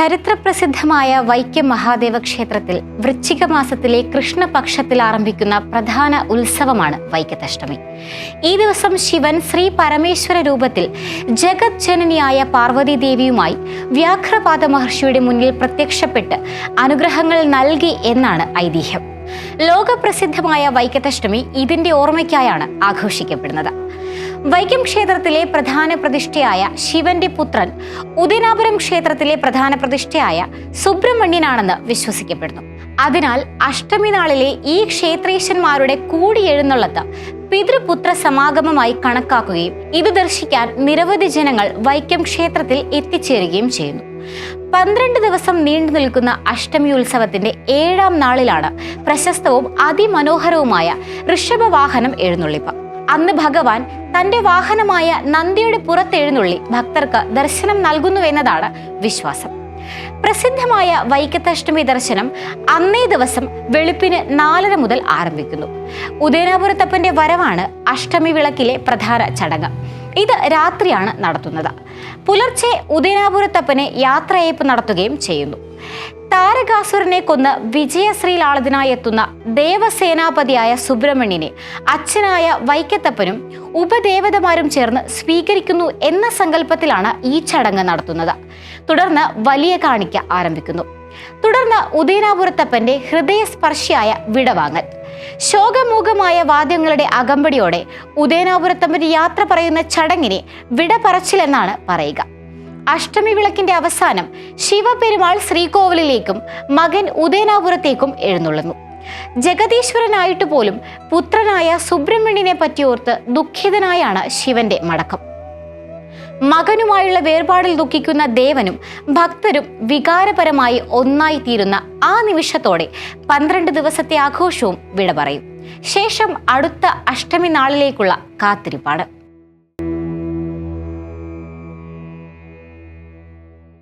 ചരിത്രപ്രസിദ്ധമായ വൈക്കം മഹാദേവ ക്ഷേത്രത്തിൽ വൃശ്ചിക മാസത്തിലെ കൃഷ്ണപക്ഷത്തിൽ ആരംഭിക്കുന്ന പ്രധാന ഉത്സവമാണ് വൈക്കത്തഷ്ടമി. ഈ ദിവസം ശിവൻ ശ്രീ പരമേശ്വര രൂപത്തിൽ ജഗത് ജനനിയായ പാർവതി ദേവിയുമായി വ്യാഘ്രപാദ മഹർഷിയുടെ മുന്നിൽ പ്രത്യക്ഷപ്പെട്ട് അനുഗ്രഹങ്ങൾ നൽകി എന്നാണ് ഐതിഹ്യം. ലോകപ്രസിദ്ധമായ വൈക്കത്തഷ്ടമി ഇതിന്റെ ഓർമ്മയ്ക്കായാണ് ആഘോഷിക്കപ്പെടുന്നത്. വൈക്കം ക്ഷേത്രത്തിലെ പ്രധാന പ്രതിഷ്ഠയായ ശിവന്റെ പുത്രൻ ഉദയനാപുരം ക്ഷേത്രത്തിലെ പ്രധാന പ്രതിഷ്ഠയായ സുബ്രഹ്മണ്യനാണെന്ന് വിശ്വസിക്കപ്പെടുന്നു. അതിനാൽ അഷ്ടമി നാളിലെ ഈ ക്ഷേത്രേശന്മാരുടെ കൂടിയെഴുന്നള്ളത്ത് പിതൃപുത്ര സമാഗമമായി കണക്കാക്കുകയും ഇത് ദർശിക്കാൻ നിരവധി ജനങ്ങൾ വൈക്കം ക്ഷേത്രത്തിൽ എത്തിച്ചേരുകയും ചെയ്യുന്നു. 12 ദിവസം നീണ്ടു നിൽക്കുന്ന അഷ്ടമി ഉത്സവത്തിന്റെ 7ാം നാളിലാണ് പ്രശസ്തവും അതിമനോഹരവുമായ ഋഷഭവാഹനം എഴുന്നള്ളിപ്പ്. അന്ന് ഭഗവാൻ തന്റെ വാഹനമായ നന്ദിയുടെ പുറത്തെഴുന്നള്ളി ഭക്തർക്ക് ദർശനം നൽകുന്നുവെന്നതാണ് വിശ്വാസം. പ്രസിദ്ധമായ വൈക്കത്തഷ്ടമി ദർശനം അന്നേ ദിവസം വെളുപ്പിന് 4:30 മുതൽ ആരംഭിക്കുന്നു. ഉദയനാപുരത്തപ്പന്റെ വരവാണ് അഷ്ടമി വിളക്കിലെ പ്രധാന ചടങ്ങ്. ഇത് രാത്രിയാണ് നടത്തുന്നത്. പുലർച്ചെ ഉദയനാപുരത്തപ്പനെ യാത്രയയപ്പ് നടത്തുകയും ചെയ്യുന്നു. താരകാസുരനെ കൊന്ന് വിജയശ്രീലാളത്തിനായി എത്തുന്ന ദേവസേനാപതിയായ സുബ്രഹ്മണ്യനെ അച്ഛനായ വൈക്കത്തപ്പനും ഉപദേവതമാരും ചേർന്ന് സ്വീകരിക്കുന്നു എന്ന സങ്കല്പത്തിലാണ് ഈ ചടങ്ങ് നടത്തുന്നത്. തുടർന്ന് വലിയ കാണിക്ക ആരംഭിക്കുന്നു. തുടർന്ന് ഉദയനാപുരത്തപ്പന്റെ ഹൃദയസ്പർശിയായ വിടവാങ്ങൽ. ശോകമൂകമായ വാദ്യങ്ങളുടെ അകമ്പടിയോടെ ഉദയനാപുരത്തപ്പന്റെ യാത്ര പറയുന്ന ചടങ്ങിനെ വിടപറച്ചിലെന്നാണ് പറയുക. അഷ്ടമി വിളക്കിന്റെ അവസാനം ശിവപെരുമാൾ ശ്രീകോവിലിലേക്കും മകൻ ഉദയനാപുരത്തേക്കും എഴുന്നള്ളുന്നു. ജഗദീശ്വരനായിട്ട് പോലും പുത്രനായ സുബ്രഹ്മണ്യനെ പറ്റിയോർത്ത് ദുഃഖിതനായാണ് ശിവന്റെ മടക്കം. മകനുമായുള്ള വേർപാടിൽ ദുഃഖിക്കുന്ന ദേവനും ഭക്തരും വികാരപരമായി ഒന്നായി തീരുന്ന ആ നിമിഷത്തോടെ 12 ദിവസത്തെ ആഘോഷവും വിട പറയും. ശേഷം അടുത്ത അഷ്ടമി നാളിലേക്കുള്ള കാത്തിരിപ്പാണ്.